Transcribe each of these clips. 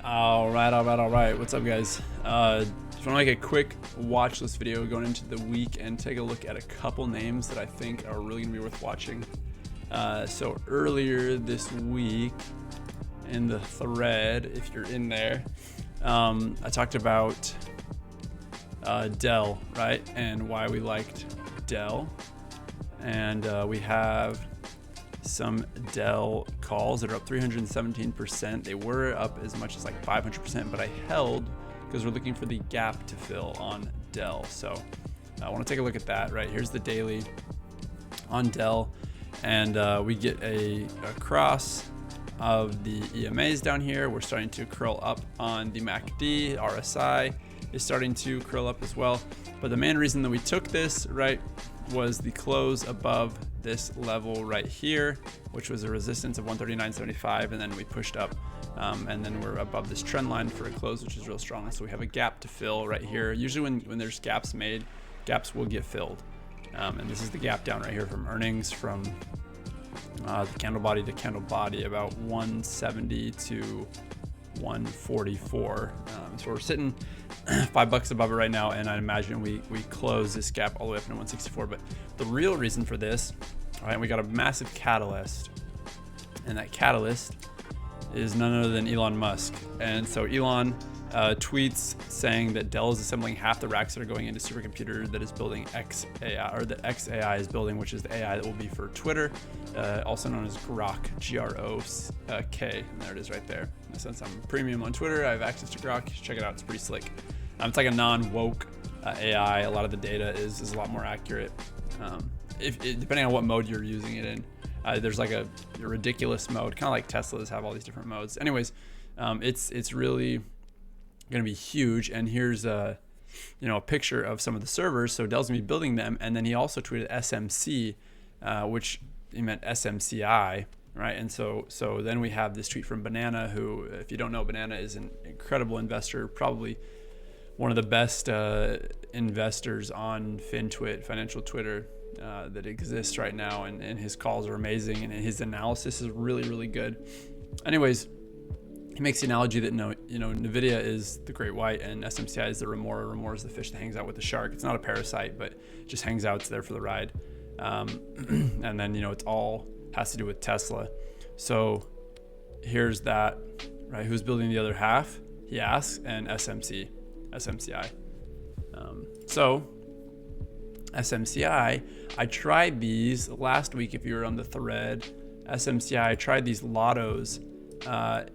All right. What's up, guys? Just want to make a quick watch list video going into the week and take a look at a couple names that I think are really going to be worth watching. So earlier this week in the thread, if you're in there, I talked about DELL, right? And why we liked DELL. And we have some DELL calls that are up 317%. They were up as much as like 500%, but I held because we're looking for the gap to fill on DELL. So I want to take a look at that. Right, here's the daily on DELL, and we get a cross of the EMAs down here. We're starting to curl up on the MACD. RSI is starting to curl up as well. But the main reason that we took this, right, was the close above this level right here, which was a resistance of 139.75, and then we pushed up, and then we're above this trend line for a close, which is real strong. So we have a gap to fill right here. Usually when there's gaps made, gaps will get filled, and this is the gap down right here from earnings, from the candle body to candle body, about 170 to 144. So we're sitting $5 above it right now, and I imagine we close this gap all the way up to 164. But the real reason for this, all right, we got a massive catalyst, and that catalyst is none other than Elon Musk. And so Elon tweets saying that Dell is assembling half the racks that are going into supercomputer that is building XAI, or that XAI is building, which is the AI that will be for Twitter, also known as Grok, G-R-O-K. And there it is right there. Since I'm premium on Twitter, I have access to Grok. Check it out, it's pretty slick. It's like a non-woke AI. A lot of the data is a lot more accurate, depending on what mode you're using it in. There's like a ridiculous mode, kind of like Teslas have all these different modes. Anyways, it's really going to be huge. And here's a picture of some of the servers. So Dell's gonna be building them, and then he also tweeted SMC, which he meant SMCI, right? And so then we have this tweet from Banana, who, if you don't know, Banana is an incredible investor, probably one of the best investors on financial Twitter that exists right now, and his calls are amazing, and his analysis is really good. Anyways, he makes the analogy that NVIDIA is the great white and SMCI is the remora. Remora is the fish that hangs out with the shark. It's not a parasite, but just hangs out. It's there for the ride. And then, it's all has to do with Tesla. So here's that, right? Who's building the other half? He asks, and SMCI. So SMCI, I tried these last week. If you were on the thread, SMCI, I tried these lottos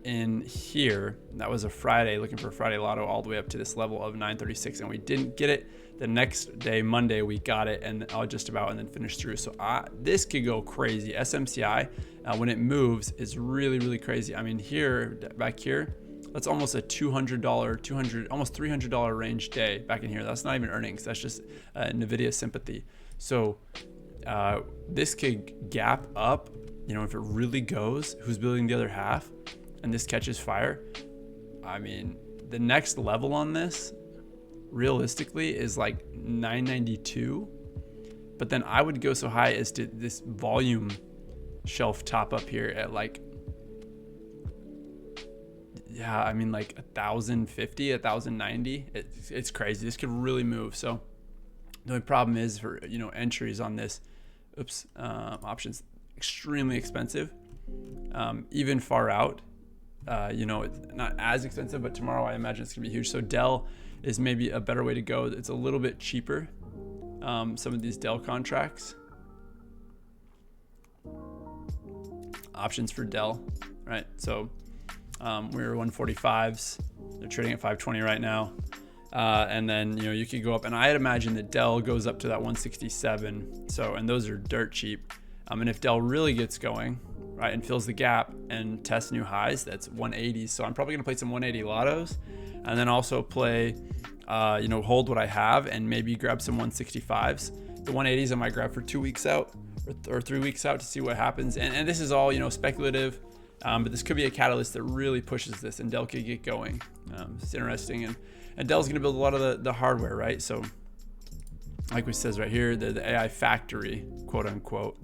in here. That was a Friday, looking for a Friday lotto all the way up to this level of 936, and we didn't get it. The next day, Monday, we got it, and just about, and then finished through. So this could go crazy. SMCI, when it moves, is really crazy. I mean, back here, that's almost a $200, almost $300 range day back in here. That's not even earnings. That's just NVIDIA sympathy. So this could gap up. If it really goes, who's building the other half, and this catches fire, I mean, the next level on this, realistically, is like 992. But then I would go so high as to this volume shelf top up here at like 1,050, 1,090. It's crazy. This could really move. So the only problem is for entries on this, options, extremely expensive, even far out. It's not as expensive, but tomorrow I imagine it's gonna be huge. So DELL is maybe a better way to go. It's a little bit cheaper, some of these DELL contracts. Options for DELL, right? So we're 145s. They're trading at 520 right now. And then you could go up, and I'd imagine that DELL goes up to that 167. So, and those are dirt cheap. And if DELL really gets going, right, and fills the gap and tests new highs, that's 180s. So I'm probably gonna play some 180 lottos, and then also play, hold what I have and maybe grab some 165s. The 180s I might grab for 2 weeks out or 3 weeks out to see what happens. And this is all, speculative, but this could be a catalyst that really pushes this, and DELL could get going. It's interesting, and DELL's gonna build a lot of the hardware, right? So like we says right here, the AI factory, quote unquote.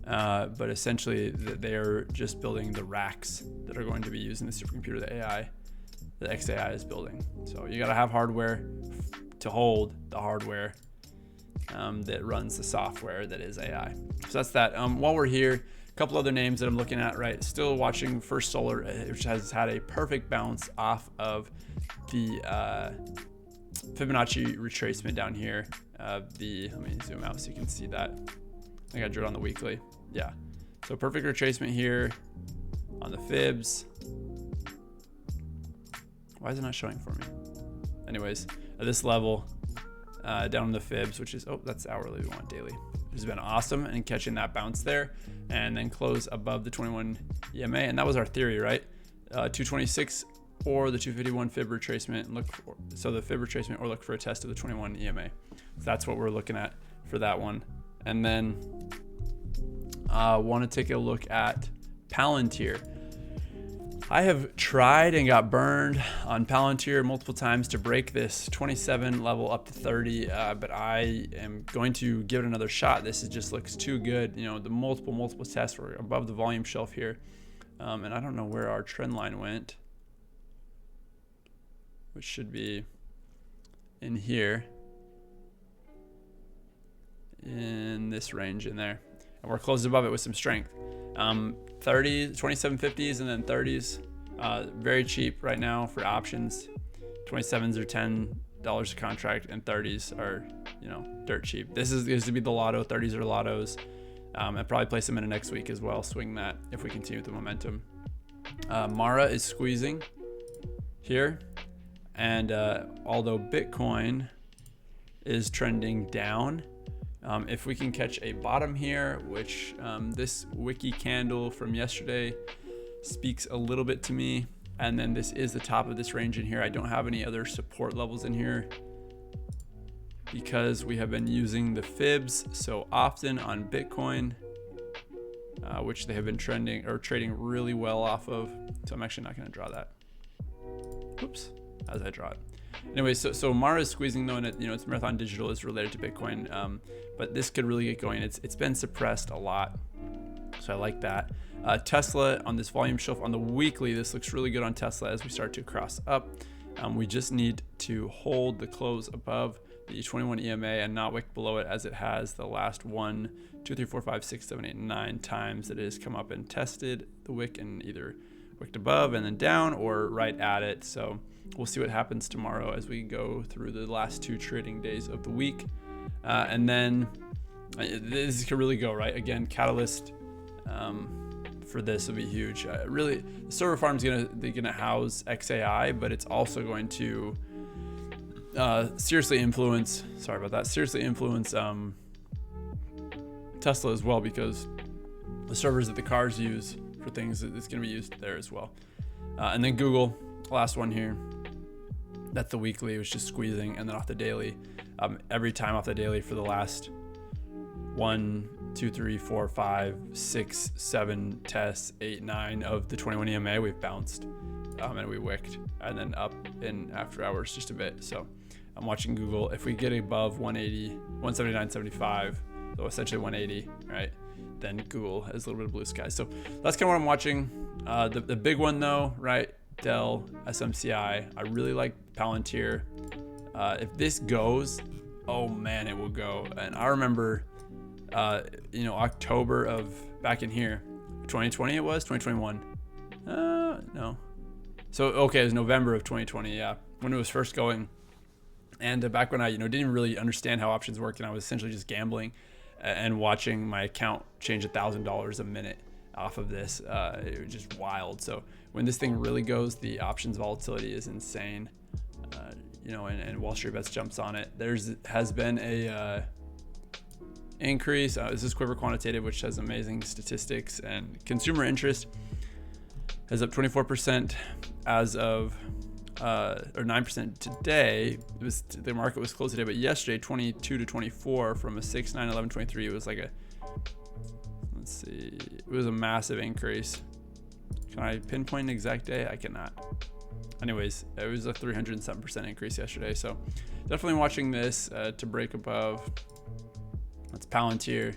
But essentially they are just building the racks that are going to be used in the supercomputer, the AI that XAI is building. So you got to have hardware to hold the hardware that runs the software that is AI. So that's that. While we're here, a couple other names that I'm looking at, right? Still watching First Solar, which has had a perfect bounce off of the Fibonacci retracement down here. Let me zoom out so you can see that. I think I drew it on the weekly. Yeah. So perfect retracement here on the fibs. Why is it not showing for me? Anyways, at this level, down in the fibs, which is, that's hourly, we want daily. It has been awesome in catching that bounce there and then close above the 21 EMA. And that was our theory, right? 226 or the 251 fib retracement. So the fib retracement or look for a test of the 21 EMA. So that's what we're looking at for that one. And then want to take a look at Palantir. I have tried and got burned on Palantir multiple times to break this 27 level up to 30, but I am going to give it another shot. This just looks too good. You know, the multiple tests were above the volume shelf here, and I don't know where our trend line went, which should be in here, in this range in there, and we're closed above it with some strength. 27.50s and then 30s, very cheap right now for options. 27s are $10 a contract and 30s are, dirt cheap. This is going to be the lotto. 30s are lottos. I'll probably place them in next week as well. Swing that if we continue with the momentum. Mara is squeezing here, and although Bitcoin is trending down, if we can catch a bottom here, which this wiki candle from yesterday speaks a little bit to me, and then this is the top of this range in here. I don't have any other support levels in here because we have been using the fibs so often on Bitcoin, which they have been trending or trading really well off of. So I'm actually not going to draw that. Oops, as I draw it. Anyway, so Mara is squeezing though, and it's Marathon Digital is related to Bitcoin, but this could really get going. It's been suppressed a lot, so I like that. Tesla on this volume shelf on the weekly, this looks really good on Tesla as we start to cross up. We just need to hold the close above the 21 EMA and not wick below it, as it has the last 1, 2, 3, 4, 5, 6, 7, 8, 9 times that it has come up and tested the wick and either wicked above and then down or right at it. So we'll see what happens tomorrow as we go through the last 2 trading days of the week. And then this could really go, right? Again, catalyst for this will be huge. Really, the server farm is gonna house XAI, but it's also going to seriously influence, Tesla as well, because the servers that the cars use for things, it's gonna be used there as well. And then Google, last one here. That's the weekly, it was just squeezing, and then off the daily. Every time off the daily for the last 1, 2, 3, 4, 5, 6, 7 tests, 8, 9 of the 21 EMA, we've bounced and we wicked, and then up in after hours just a bit. So I'm watching Google. If we get above 180, 179.75, so essentially 180, right? Then Google has a little bit of blue sky. So that's kind of what I'm watching. The big one though, right? DELL, SMCI. I really like Palantir. If this goes, oh man, it will go. And I remember, October of back in here, 2020 it was, 2021. No. So, okay, it was November of 2020, yeah, when it was first going. And back when I, didn't even really understand how options worked, and I was essentially just gambling and watching my account change $1,000 a minute off of this. It was just wild. So when this thing really goes, the options volatility is insane. And Wall Street Bets jumps on it. Has been a increase. This is Quiver Quantitative, which has amazing statistics, and consumer interest is up 24% as of or 9% today. The market was closed today, but yesterday 22 to 24 from a 6, 9, 11, 23. It was like it was a massive increase. Can I pinpoint an exact day? I cannot. Anyways, it was a 307% increase yesterday. So definitely watching this to break above. That's Palantir,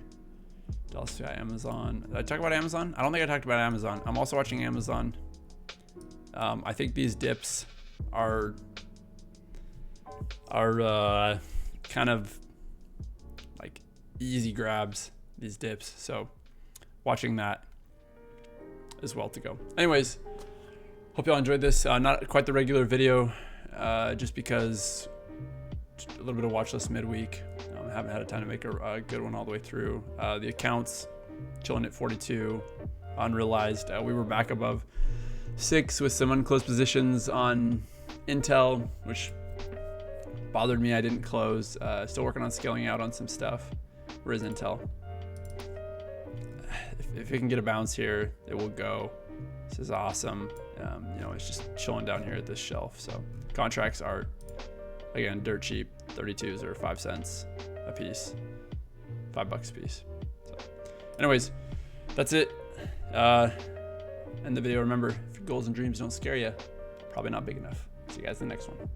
DELL, Amazon. Did I talk about Amazon? I don't think I talked about Amazon. I'm also watching Amazon. I think these dips are kind of like easy grabs, these dips. So watching that is well to go. Anyways, hope y'all enjoyed this. Not quite the regular video, just because a little bit of watch list midweek. Haven't had a time to make a good one all the way through. The accounts chilling at 42, unrealized. We were back above 6 with some unclosed positions on Intel, which bothered me. I didn't close. Still working on scaling out on some stuff. Where is Intel? If it can get a bounce here, it will go. This is awesome. You know, it's just chilling down here at this shelf. So contracts are, again, dirt cheap. 32s are 5 cents a piece, $5 a piece. So anyways, that's it. End the video. Remember, if your goals and dreams don't scare you, probably not big enough. See you guys in the next one.